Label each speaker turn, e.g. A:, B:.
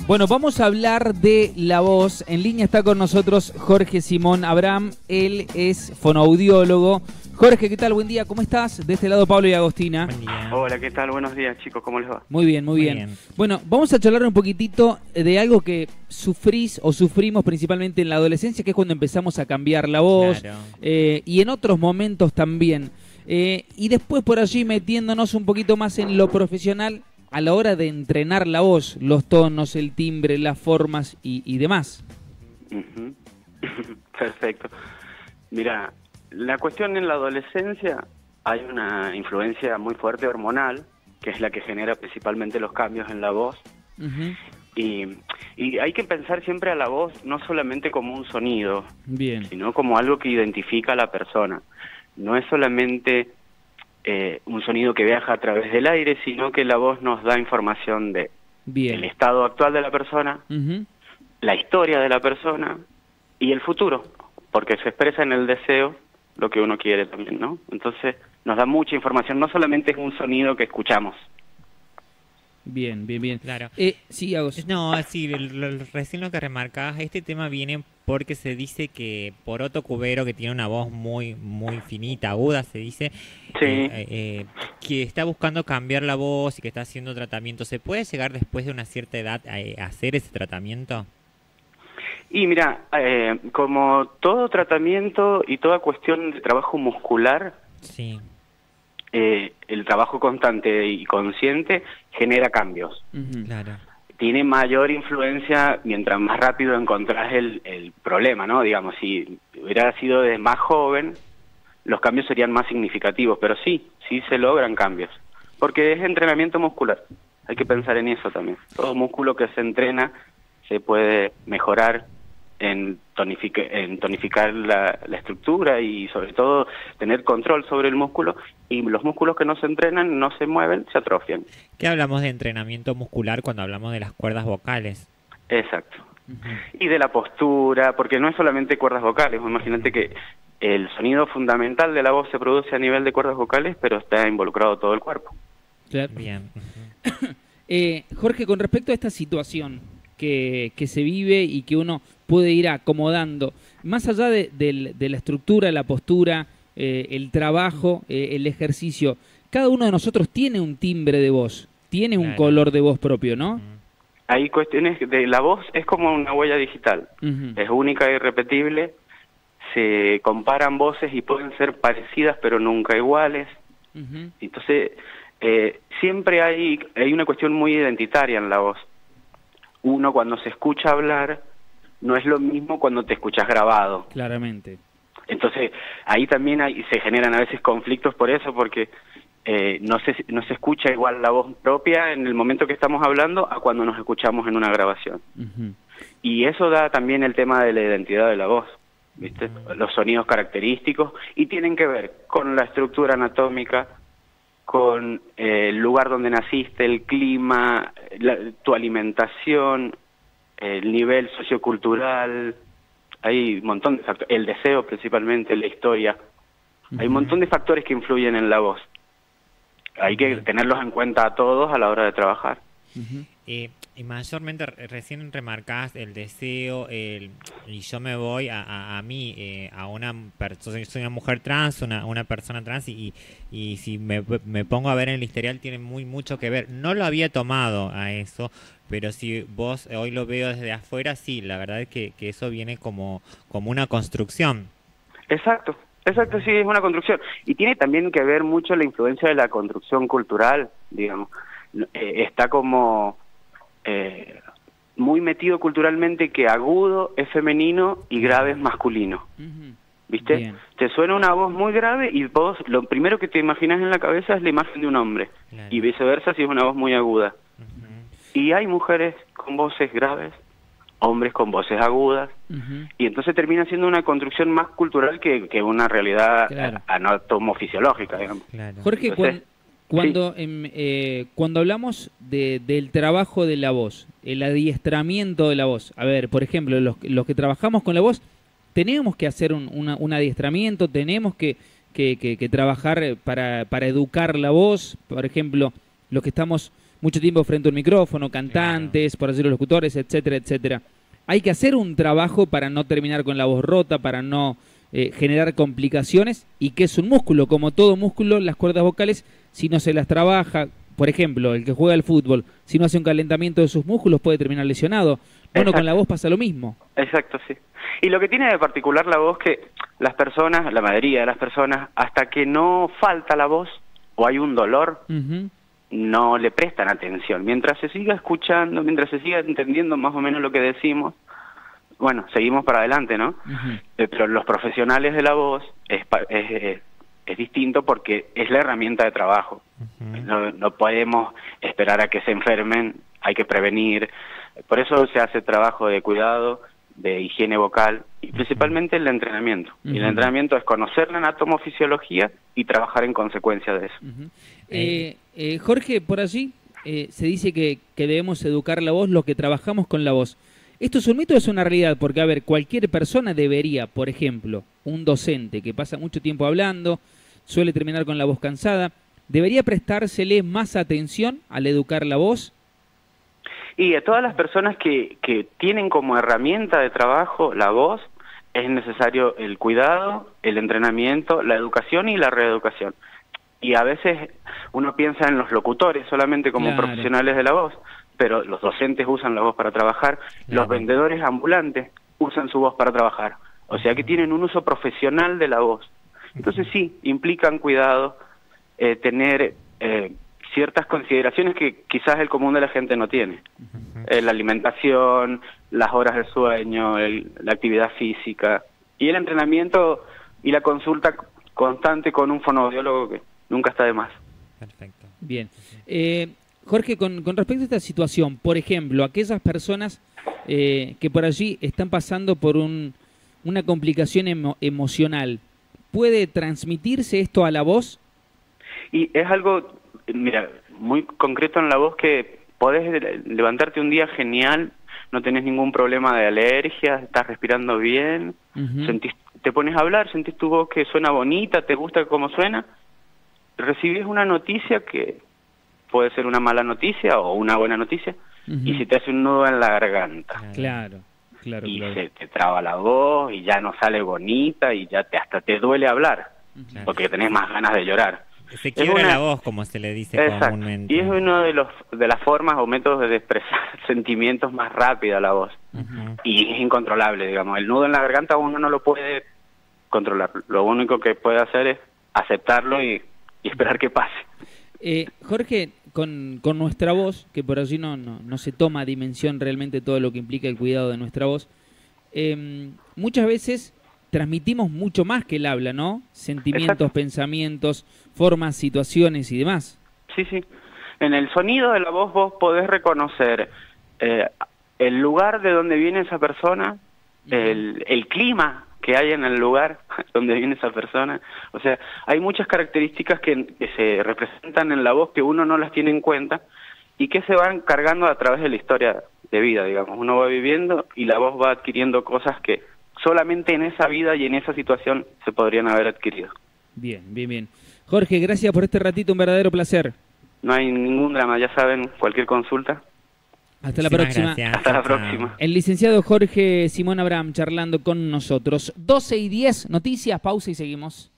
A: Bueno, vamos a hablar de la voz. En línea está con nosotros Jorge Simón Abraham. Él es fonoaudiólogo. Jorge, ¿qué tal? Buen día, ¿cómo estás? De este lado Pablo y Agostina.
B: Buen día.
C: Hola, ¿qué tal? Buenos días, chicos, ¿cómo les va?
A: Muy bien, muy bien. Bueno, vamos a charlar un poquitito de algo que sufrís o sufrimos principalmente en la adolescencia, que es cuando empezamos a cambiar la voz,
B: Claro.
A: Y en otros momentos también. Y después por allí metiéndonos un poquito más en lo profesional a la hora de entrenar la voz, los tonos, el timbre, las formas y demás.
C: Ujú. Perfecto. Mira, la cuestión en la adolescencia, hay una influencia muy fuerte hormonal, que es la que genera principalmente los cambios en la voz.
A: Ujú.
C: Y hay que pensar siempre a la voz no solamente como un sonido,
A: Bien.
C: sino como algo que identifica a la persona. No es solamente un sonido que viaja a través del aire, sino que la voz nos da información de
A: Bien.
C: el estado actual de la persona,
A: Ujú.
C: la historia de la persona y el futuro, porque se expresa en el deseo lo que uno quiere también, ¿no? Entonces nos da mucha información, no solamente es un sonido que escuchamos.
A: Bien, bien, bien.
B: Claro.
A: Sí, Agos.
B: No, sí, recién lo que remarcabas, este tema viene porque se dice que Poroto Cubero, que tiene una voz muy finita, aguda, se dice,
C: Sí.
B: que está buscando cambiar la voz y que está haciendo tratamiento. ¿Se puede llegar después de una cierta edad a hacer ese tratamiento?
C: Y mira, como todo tratamiento y toda cuestión de trabajo muscular,
B: Sí.
C: el trabajo constante y consciente genera cambios.
A: Ujú.
B: Claro.
C: Tiene mayor influencia mientras más rápido encontrás el problema, ¿no? Digamos, si hubiera sido de más joven, los cambios serían más significativos, pero sí se logran cambios, porque es entrenamiento muscular. Hay que pensar en eso también. Todo músculo que se entrena se puede mejorar en tonificar la estructura y sobre todo tener control sobre el músculo, y los músculos que no se entrenan, no se mueven, se atrofian.
B: ¿Qué hablamos de entrenamiento muscular cuando hablamos de las cuerdas vocales?
C: Exacto.
A: Ujú.
C: Y de la postura, porque no es solamente cuerdas vocales. Imagínate que el sonido fundamental de la voz se produce a nivel de cuerdas vocales, pero está involucrado todo el cuerpo.
A: Claro.
B: Bien.
A: Jorge, con respecto a esta situación que se vive y que uno puede ir acomodando, más allá de la estructura, la postura, el trabajo, el ejercicio, cada uno de nosotros tiene un timbre de voz, tiene un
B: Claro.
A: color de voz propio, ¿no?
C: Hay cuestiones de la voz, es como una huella digital,
A: Ujú.
C: es única e irrepetible, se comparan voces y pueden ser parecidas pero nunca iguales.
A: Ujú.
C: Entonces, siempre hay una cuestión muy identitaria en la voz. Uno cuando se escucha hablar no es lo mismo cuando te escuchas grabado.
A: Claramente.
C: Entonces, ahí también se generan a veces conflictos por eso, porque no se escucha igual la voz propia en el momento que estamos hablando a cuando nos escuchamos en una grabación.
A: Ujú.
C: Y eso da también el tema de la identidad de la voz, ¿viste? Los sonidos característicos, y tienen que ver con la estructura anatómica, con el lugar donde naciste, el clima, tu alimentación, el nivel sociocultural. Hay un montón de factores, el deseo principalmente, la historia. Hay un montón de factores que influyen en la voz. Hay que tenerlos en cuenta a todos a la hora de trabajar.
A: Ujú.
B: Y mayormente recién remarcás el deseo, y yo me voy a mí, a una persona, soy una mujer trans, una persona trans, y si me pongo a ver en el historial tiene mucho que ver. No lo había tomado a eso, pero si vos hoy lo veo desde afuera, sí, la verdad es que eso viene como una construcción.
C: Exacto, sí, es una construcción. Y tiene también que ver mucho la influencia de la construcción cultural, digamos. Está como muy metido culturalmente que agudo es femenino y grave es masculino.
A: Ujú.
C: ¿Viste?
A: Bien.
C: Te suena una voz muy grave y vos lo primero que te imaginas en la cabeza es la imagen de un hombre.
B: Claro.
C: Y viceversa si es una voz muy aguda.
B: Ujú.
C: Y hay mujeres con voces graves, hombres con voces agudas,
A: Ujú.
C: y entonces termina siendo una construcción más cultural que una realidad
A: Claro.
C: anatomofisiológica, digamos.
B: Claro.
A: Jorge,
C: Entonces,
A: cuando hablamos del trabajo de la voz, el adiestramiento de la voz, a ver, por ejemplo, los que trabajamos con la voz, tenemos que hacer un adiestramiento, tenemos que trabajar para educar la voz, por ejemplo, los que estamos mucho tiempo frente a un micrófono, cantantes, por decirlo locutores, etcétera, etcétera. Hay que hacer un trabajo para no terminar con la voz rota, para no generar complicaciones, y que es un músculo, como todo músculo, las cuerdas vocales, si no se las trabaja, por ejemplo, el que juega al fútbol, si no hace un calentamiento de sus músculos puede terminar lesionado. Bueno, con la voz pasa lo mismo.
C: Exacto, sí. Y lo que tiene de particular la voz, que las personas, la mayoría de las personas, hasta que no falta la voz o hay un dolor, no le prestan atención. Mientras se siga escuchando, mientras se siga entendiendo más o menos lo que decimos, bueno, seguimos para adelante, ¿no? Pero los profesionales de la voz es distinto, porque es la herramienta de trabajo. No podemos esperar a que se enfermen, hay que prevenir. Por eso se hace trabajo de cuidado, de higiene vocal, y principalmente el entrenamiento. Y el entrenamiento es conocer la anatomofisiología y trabajar en consecuencia de eso.
A: Jorge, por allí se dice que debemos educar la voz, los que trabajamos con la voz. ¿Esto es un mito o es una realidad? Porque, a ver, cualquier persona debería, por ejemplo, un docente que pasa mucho tiempo hablando, suele terminar con la voz cansada, ¿debería prestársele más atención al educar la voz?
C: Y a todas las personas que tienen como herramienta de trabajo la voz, es necesario el cuidado, el entrenamiento, la educación y la reeducación. Y a veces uno piensa en los locutores solamente como profesionales de la voz, pero los docentes usan la voz para trabajar, los vendedores ambulantes usan su voz para trabajar. O sea que tienen un uso profesional de la voz. Entonces sí, implican cuidado, tener ciertas consideraciones que quizás el común de la gente no tiene. La alimentación, las horas de sueño, la actividad física y el entrenamiento y la consulta constante con un fonoaudiólogo, que nunca está de más.
B: Perfecto.
A: Bien. Jorge, con respecto a esta situación, por ejemplo, aquellas personas que por allí están pasando por una complicación emocional, ¿puede transmitirse esto a la voz?
C: Y es algo, mira, muy concreto en la voz, que podés levantarte un día genial, no tenés ningún problema de alergia, estás respirando bien, te pones a hablar, sentís tu voz que suena bonita, te gusta cómo suena, recibís una noticia que puede ser una mala noticia o una buena noticia, y se te hace un nudo en la garganta.
A: Claro.
C: Y se te traba la voz y ya no sale bonita y ya hasta te duele hablar, porque tenés más ganas de llorar.
B: Se quiebra la voz, como se le dice comúnmente.
C: Y es uno de las formas o métodos de expresar sentimientos más rápido a la voz. Y es incontrolable, digamos. El nudo en la garganta uno no lo puede controlar. Lo único que puede hacer es aceptarlo y esperar que pase.
A: Jorge, con nuestra voz, que por allí no se toma a dimensión realmente todo lo que implica el cuidado de nuestra voz, muchas veces transmitimos mucho más que el habla, ¿no? Sentimientos, pensamientos, formas, situaciones y demás.
C: Sí, sí. En el sonido de la voz vos podés reconocer el lugar de donde viene esa persona, el clima que hay en el lugar donde viene esa persona. O sea, hay muchas características que se representan en la voz que uno no las tiene en cuenta y que se van cargando a través de la historia de vida, digamos. Uno va viviendo y la voz va adquiriendo cosas que solamente en esa vida y en esa situación se podrían haber adquirido.
A: Bien, bien, bien. Jorge, gracias por este ratito, un verdadero placer.
C: No hay ningún drama, ya saben, cualquier consulta.
A: Hasta la próxima.
C: Hasta la próxima.
A: El licenciado Jorge Simón Abraham charlando con nosotros. 12:10, noticias, pausa y seguimos.